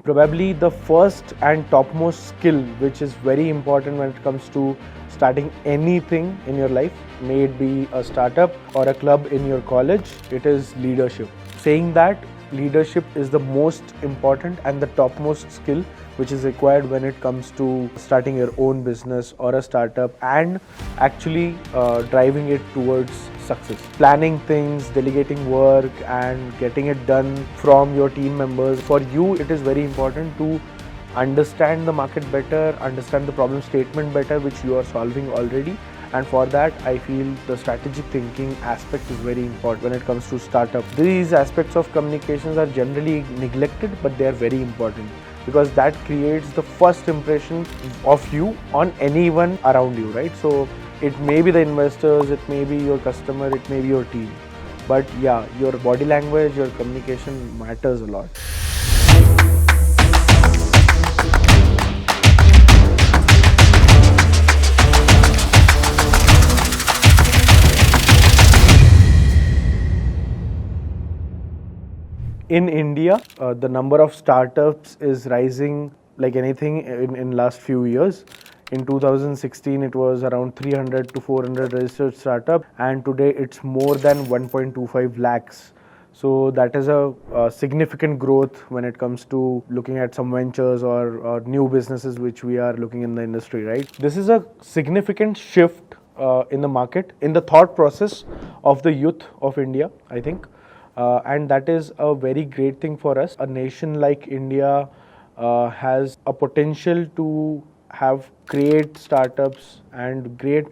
Probably the first and topmost skill which is very important when it comes to starting anything in your life, may it be a startup or a club in your college, it is leadership. Saying that, leadership is the most important and the topmost skill which is required when it comes to starting your own business or a startup and actually driving it towards success. Planning things, delegating work and getting it done from your team members. For you, it is very important to understand the market better, understand the problem statement better which you are solving already, and for that I feel the strategic thinking aspect is very important when it comes to startup. These aspects of communications are generally neglected, but they are very important because that creates the first impression of you on anyone around you, right? So it may be the investors, it may be your customer, it may be your team, but yeah, your body language, your communication matters a lot. In India, the number of startups is rising like anything in last few years. In 2016, it was around 300 to 400 registered startup, and today it's more than 1.25 lakhs. So that is a significant growth when it comes to looking at some ventures or new businesses which we are looking in the industry, right? This is a significant shift in the market, in the thought process of the youth of India, I think. And that is a very great thing for us. A nation like India has a potential to have great startups and great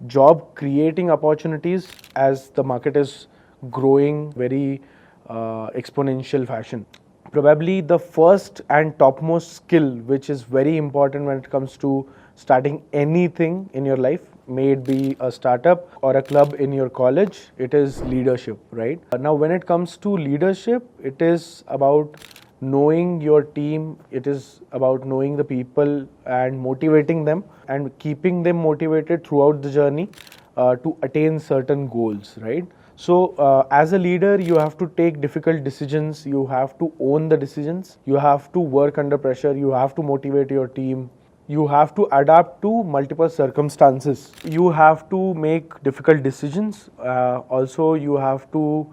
job creating opportunities as the market is growing very exponential fashion. Probably the first and topmost skill which is very important when it comes to starting anything in your life, may it be a startup or a club in your college, it is leadership, right? Now when it comes to leadership, it is about knowing your team, it is about knowing the people and motivating them and keeping them motivated throughout the journey to attain certain goals, right? So as a leader, you have to take difficult decisions, you have to own the decisions, you have to work under pressure, you have to motivate your team, you have to adapt to multiple circumstances, you have to make difficult decisions, also you have to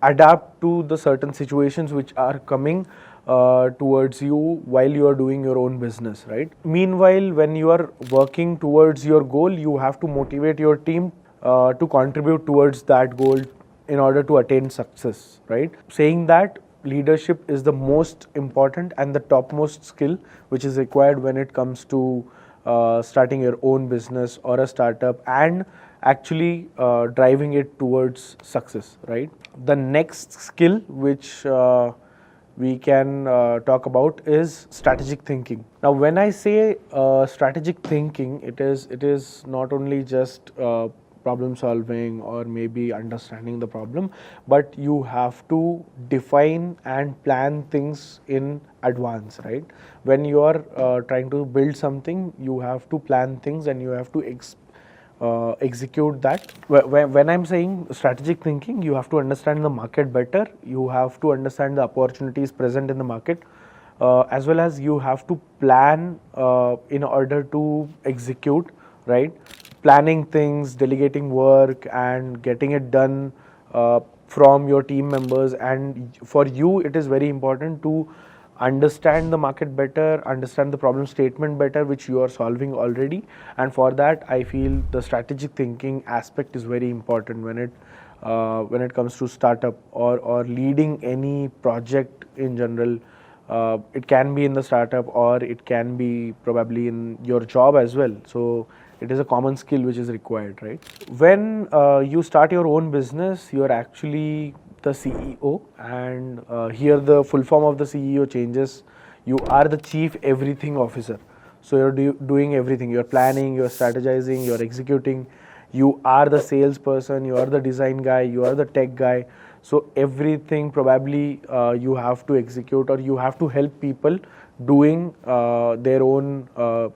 adapt to the certain situations which are coming towards you while you are doing your own business, right? Meanwhile, when you are working towards your goal, you have to motivate your team to contribute towards that goal in order to attain success, right? Saying that, leadership is the most important and the topmost skill which is required when it comes to starting your own business or a startup and actually driving it towards success, right? The next skill which we can talk about is strategic thinking. Now when I say strategic thinking, it is not only just problem solving or maybe understanding the problem, but you have to define and plan things in advance, right? When you are trying to build something, you have to plan things and you have to execute that. When I'm saying strategic thinking, you have to understand the market better, you have to understand the opportunities present in the market, as well as you have to plan in order to execute, right? Planning things, delegating work and getting it done from your team members, and for you it is very important to understand the market better, understand the problem statement better which you are solving already, and for that I feel the strategic thinking aspect is very important when it comes to startup or leading any project in general. It can be in the startup or it can be probably in your job as well. So it is a common skill which is required, right? When you start your own business, you are actually the CEO, and here the full form of the CEO changes. You are the chief everything officer. So you're doing everything. You're planning, you're strategizing, you're executing. You are the salesperson, you are the design guy, you are the tech guy. So everything probably you have to execute, or you have to help people doing their own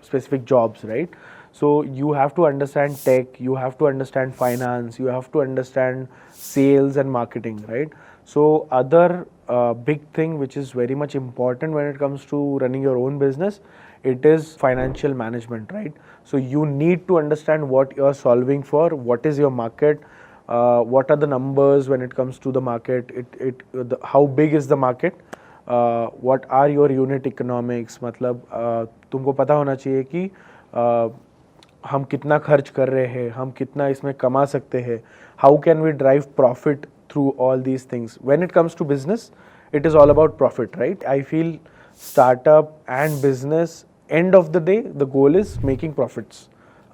specific jobs, right? So you have to understand tech, you have to understand finance, you have to understand sales and marketing, right? So other big thing which is very much important when it comes to running your own business, it is financial management, right? So you need to understand what you're solving for, what is your market, what are the numbers when it comes to the market, how big is the market, what are your unit economics, मतलब तुमको पता होना चाहिए कि हम कितना खर्च कर रहे हैं, हम कितना इसमें कमा सकते हैं, how can we drive profit through all these things. When it comes to business, it is all about profit, right? I feel startup and business, end of the day, the goal is making profits.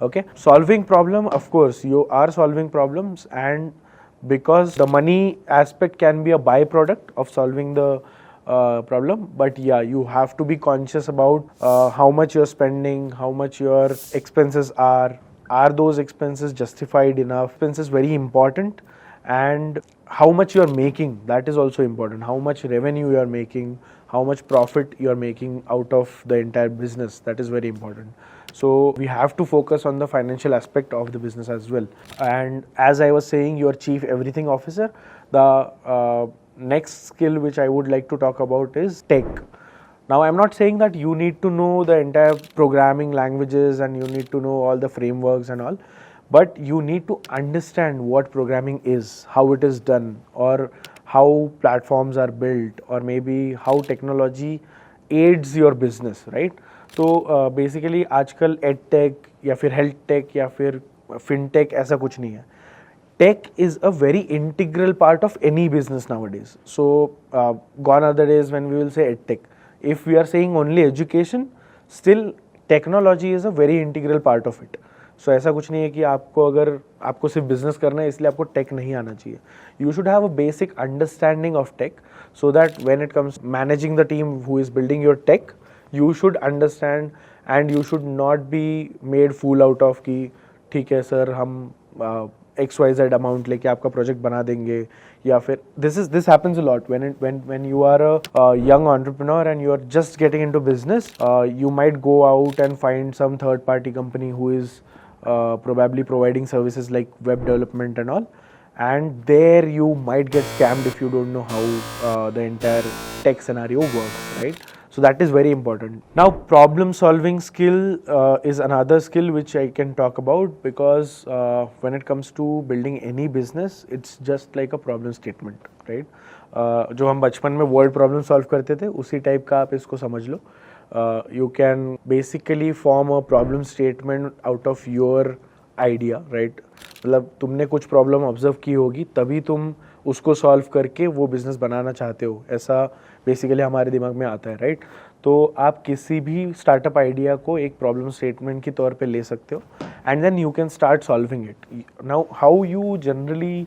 Okay, solving problem, of course you are solving problems, and because the money aspect can be a byproduct of solving the problem, but yeah, you have to be conscious about how much you're spending, how much your expenses are those expenses justified enough. Expense is very important, and how much you are making, that is also important. How much revenue you are making, how much profit you are making out of the entire business, that is very important. So we have to focus on the financial aspect of the business as well. And as I was saying, your chief everything officer, the next skill which I would like to talk about is tech. Now, I'm not saying that you need to know the entire programming languages and you need to know all the frameworks and all, but you need to understand what programming is, how it is done, or how platforms are built, or maybe how technology aids your business, right? तो basically आजकल ed tech या फिर health take या फिर fintech ऐसा कुछ नहीं है. Tech is a very integral part of any business nowadays. So gone are the days when we will say edtech. If we are saying only education, still technology is a very integral part of it. So ऐसा कुछ नहीं है कि आपको अगर आपको सिर्फ business करना है इसलिए आपको टेक नहीं आना चाहिए. You should have a basic understanding of tech, so that when it comes managing the team who is building your tech, you should understand and you should not be made fool out of कि ठीक है sir हम XYZ amount लेके आपका project बना देंगे, या फिर this happens a lot when you are a young entrepreneur and you are just getting into business. You might go out and find some third party company who is probably providing services like web development and all, and there you might get scammed if you don't know how the entire tech scenario works, right? So that is very important. Now, problem solving skill is another skill which I can talk about, because when it comes to building any business, it's just like a problem statement, right? जो हम बचपन में word problem solve करते थे, उसी type का आप इसको समझ लो. You can basically form a problem statement out of your idea, right? मतलब तुमने कुछ problem observe की होगी, तभी तुम उसको सॉल्व करके वो बिजनेस बनाना चाहते हो, ऐसा बेसिकली हमारे दिमाग में आता है, राइट? तो आप किसी भी स्टार्टअप आइडिया को एक प्रॉब्लम स्टेटमेंट की तौर पे ले सकते हो, and then you can start solving it. Now how you generally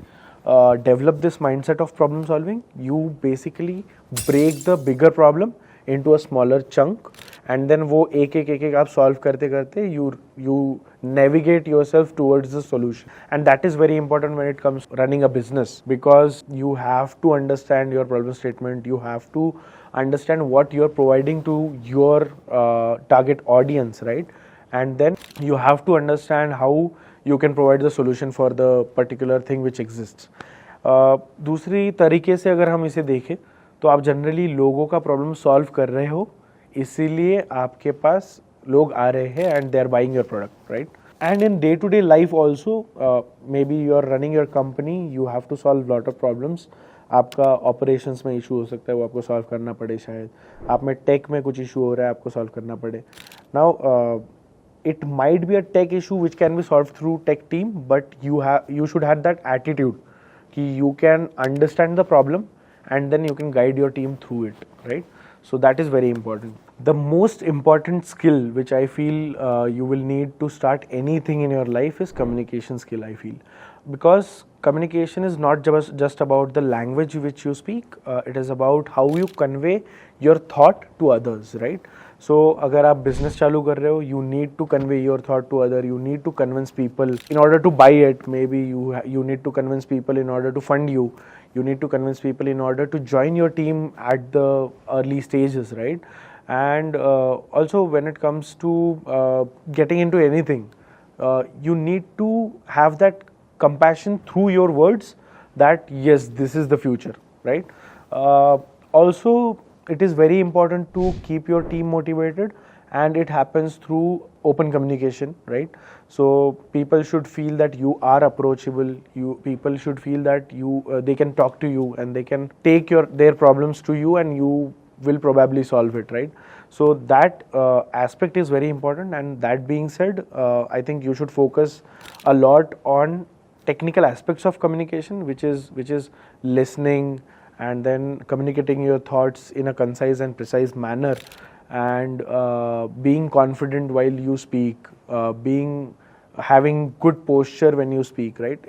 develop this mindset of problem solving? You basically break the bigger problem into a smaller chunk, and then वो एक आप solve करते करते you navigate yourself towards the solution. And that is very important when it comes to running a business, because you have to understand your problem statement, you have to understand what you're providing to your target audience, right? And then you have to understand how you can provide the solution for the particular thing which exists. दूसरी तरीके से अगर हम इसे देखें तो आप generally लोगों का प्रॉब्लम सॉल्व कर रहे हो, इसीलिए आपके पास लोग आ रहे हैं and they are buying your product, right? And in day to day life also, maybe you are running your company, you have to solve lot of problems. आपका ऑपरेशंस में इशू हो सकता है, वो आपको सॉल्व करना पड़े. शायद आप में टेक में कुछ इशू हो रहा है, आपको सॉल्व करना पड़े. Now it might be a tech issue which can be solved through tech team, but you should have that attitude कि you can understand the problem and then you can guide your team through it, right? So that is very important. The most important skill which I feel you will need to start anything in your life is communication skill, I feel, because communication is not just about the language which you speak, it is about how you convey your thought to others, right? So अगर आप business चालू कर रहे हो, you need to convey your thought to other, you need to convince people in order to buy it. Maybe you need to convince people in order to fund you. You need to convince people in order to join your team at the early stages, right? And also when it comes to getting into anything, you need to have that compassion through your words that yes, this is the future, right? Also, it is very important to keep your team motivated, and it happens through open communication, right? So people should feel that you are approachable. People should feel that they can talk to you and they can take their problems to you, and you will probably solve it, right? So that aspect is very important. And that being said, I think you should focus a lot on technical aspects of communication, which is listening and then communicating your thoughts in a concise and precise manner, and being confident while you speak, being having good posture when you speak, right?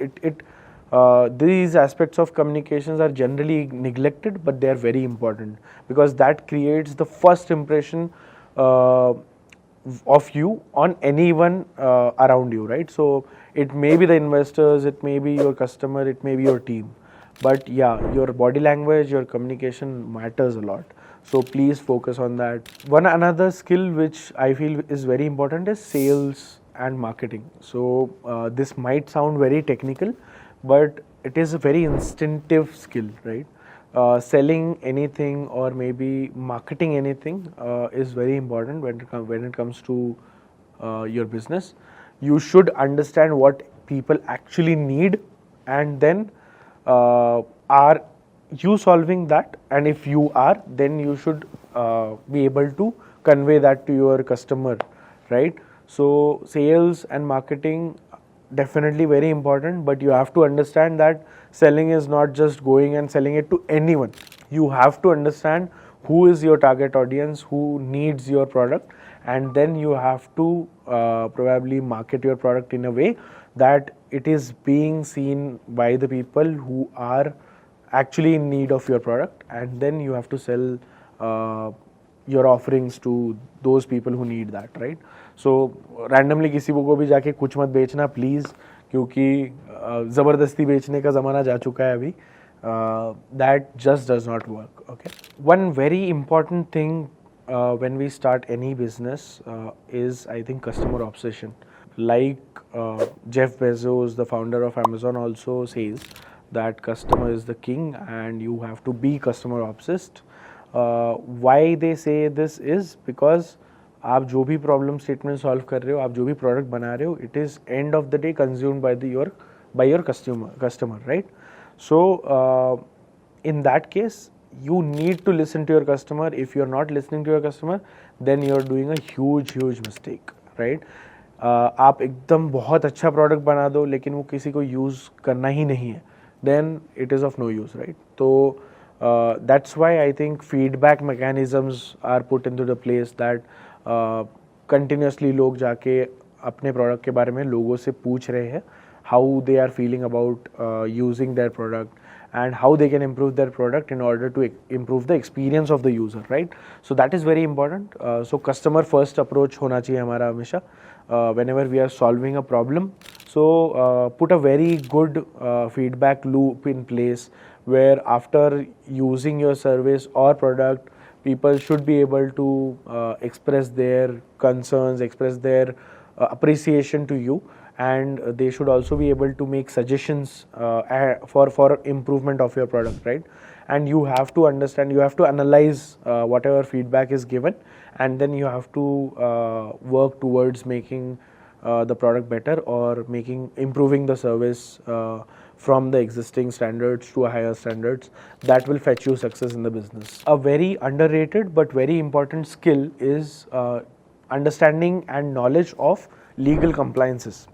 These aspects of communications are generally neglected, but they are very important, because that creates the first impression of you on anyone around you, right? So it may be the investors, it may be your customer, it may be your team, but yeah, your body language, your communication matters a lot. So please focus on that. One another skill which I feel is very important is sales and marketing. So this might sound very technical, but it is a very instinctive skill, right? Selling anything or maybe marketing anything is very important when it comes to your business. You should understand what people actually need, and then are you solving that? And if you are, then you should be able to convey that to your customer, right? So sales and marketing definitely very important, but you have to understand that selling is not just going and selling it to anyone. You have to understand who is your target audience, who needs your product, and then you have to probably market your product in a way that it is being seen by the people who are actually in need of your product, and then you have to sell your offerings to those people who need that, right? So randomly किसी को भी जाके कुछ मत बेचना please, क्योंकि ज़बरदस्ती बेचने का ज़माना जा चुका है अभी. That just does not work, okay? One very important thing when we start any business is, I think, customer obsession. Like Jeff Bezos, the founder of Amazon, also says that customer is the king and you have to be customer obsessed. Why they say this is because आप जो भी problem statement solve कर रहे हो, आप जो भी product बना रहे हो, it is end of the day consumed by your customer, right? So in that case, you need to listen to your customer. If you're not listening to your customer, then you're doing a huge mistake, right? आप एकदम बहुत अच्छा product बना दो लेकिन वो किसी को यूज़ करना ही नहीं है, then it is of no use, right? So that's why I think feedback mechanisms are put into the place, that continuously लोग जाके अपने प्रोडक्ट के बारे में लोगों से पूछ रहे हैं, how they are feeling about using their product and how they can improve their product in order to improve the experience of the user, right? So that is very important. So customer first approach होना चाहिए हमारा हमेशा whenever we are solving a problem. So put a very good feedback loop in place, where after using your service or product, people should be able to express their concerns, express their appreciation to you, and they should also be able to make suggestions for improvement of your product, right? And you have to understand, you have to analyze whatever feedback is given, and then you have to work towards making the product better, or improving the service from the existing standards to a higher standards. That will fetch you success in the business. A very underrated but very important skill is understanding and knowledge of legal compliances,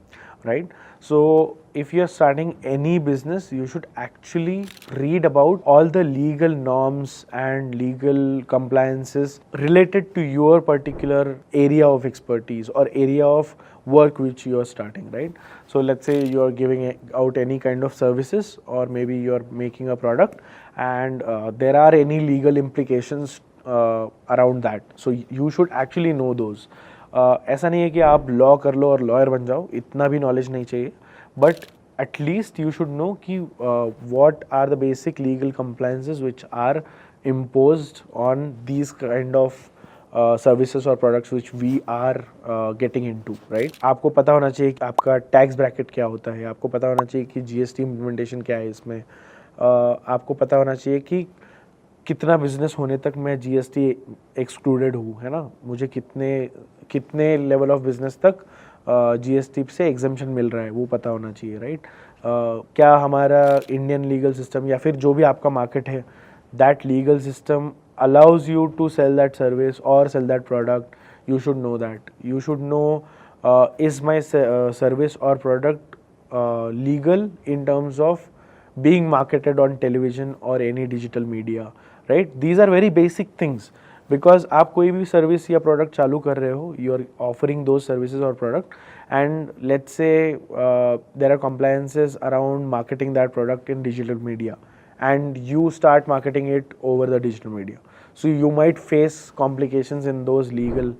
right? So if you're starting any business, you should actually read about all the legal norms and legal compliances related to your particular area of expertise or area of work which you are starting, right? So let's say you are giving out any kind of services, or maybe you are making a product, and there are any legal implications around that. So you should actually know those. ऐसा नहीं है कि आप law कर लो और lawyer बन जाओ, इतना भी नॉलेज नहीं चाहिए, but at least you should know कि what are the basic legal compliances which are imposed on these kind of services और products which we are getting into, right? आपको पता होना चाहिए कि आपका टैक्स ब्रैकेट क्या होता है, आपको पता होना चाहिए कि जीएसटी इम्प्लीमेंटेशन क्या है इसमें, आपको पता होना चाहिए कि कितना बिजनेस होने तक मैं जीएसटी एक्सक्लूडेड हूँ, है ना, मुझे कितने लेवल ऑफ बिजनेस तक जीएसटी से एग्जम्पशन मिल रहा है वो पता होना चाहिए, राइट। क्या हमारा इंडियन लीगल सिस्टम या फिर जो भी आपका मार्केट है, that legal system allows you to sell that service or sell that product. You should know that. You should know, is my service or product legal in terms of being marketed on television or any digital media, right? These are very basic things. Because आप कोई भी service या product चालू कर रहे हो, you are offering दो services और product, and let's say there are compliances around marketing that product in digital media, and you start marketing it over the digital media. So you might face complications in those legal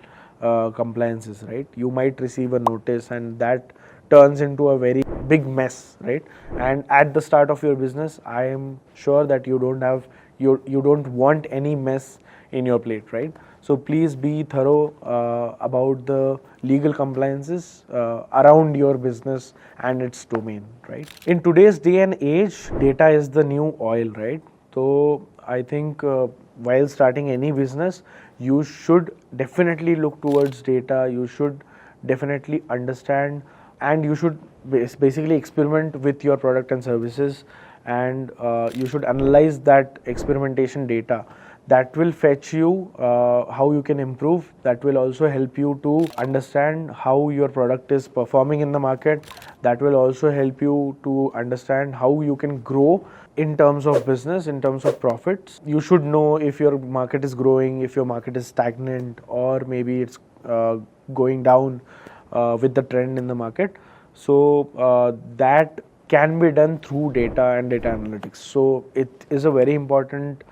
compliances, right? You might receive a notice and that turns into a very big mess, right? And at the start of your business, I am sure that you don't want any mess in your plate, right? So please be thorough about the legal compliances around your business and its domain, right? In today's day and age, data is the new oil, right? So I think while starting any business, you should definitely look towards data. You should definitely understand, and you should basically experiment with your product and services, and you should analyze that experimentation data. That will fetch you how you can improve. That will also help you to understand how your product is performing in the market. That will also help you to understand how you can grow in terms of business, in terms of profits. You should know if your market is growing, if your market is stagnant, or maybe it's going down with the trend in the market. So that can be done through data and data analytics. So it is a very important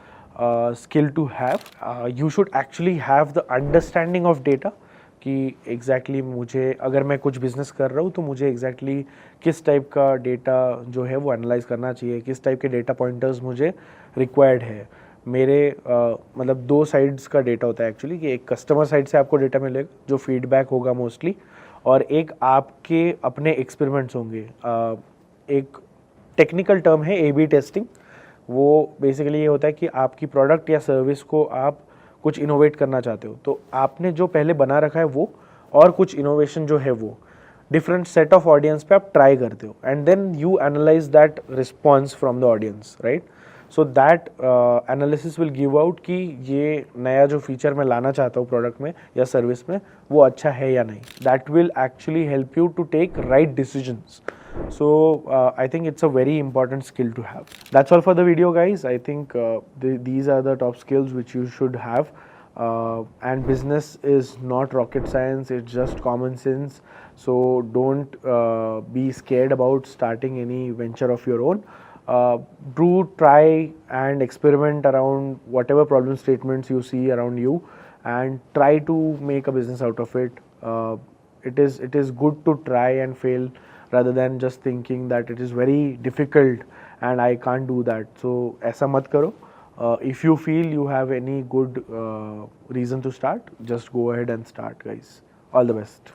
skill to have. You should actually have the understanding of data, कि exactly मुझे अगर मैं कुछ business कर रहा हूँ तो मुझे एग्जैक्टली किस टाइप का डेटा जो है वो एनालाइज करना चाहिए, किस टाइप के डेटा पॉइंटर्स मुझे रिक्वायर्ड है। मेरे मतलब दो साइड्स का डेटा होता है एक्चुअली, कि एक कस्टमर साइड से आपको डेटा मिलेगा जो फीडबैक होगा मोस्टली, और एक आपके अपने एक्सपेरिमेंट्स होंगे। एक टेक्निकल टर्म है A/B टेस्टिंग। वो बेसिकली ये होता है कि आपकी प्रोडक्ट या सर्विस को आप कुछ इनोवेट करना चाहते हो, तो आपने जो पहले बना रखा है वो, और कुछ इनोवेशन जो है वो डिफरेंट सेट ऑफ ऑडियंस पे आप ट्राई करते हो, and then you analyze that response from the audience, right. So that analysis will give out कि ये नया जो फीचर मैं लाना चाहता हूँ प्रोडक्ट में या सर्विस में वो अच्छा है या नहीं। That will actually help you to take right decisions. So I think it's a very important skill to have. That's all for the video, guys. I think these are the top skills which you should have. And business is not rocket science, it's just common sense. So don't be scared about starting any venture of your own. Do try and experiment around whatever problem statements you see around you, and try to make a business out of it. It is good to try and fail, rather than just thinking that it is very difficult and I can't do that. So ऐसा मत करो. If you feel you have any good reason to start, just go ahead and start, guys. All the best.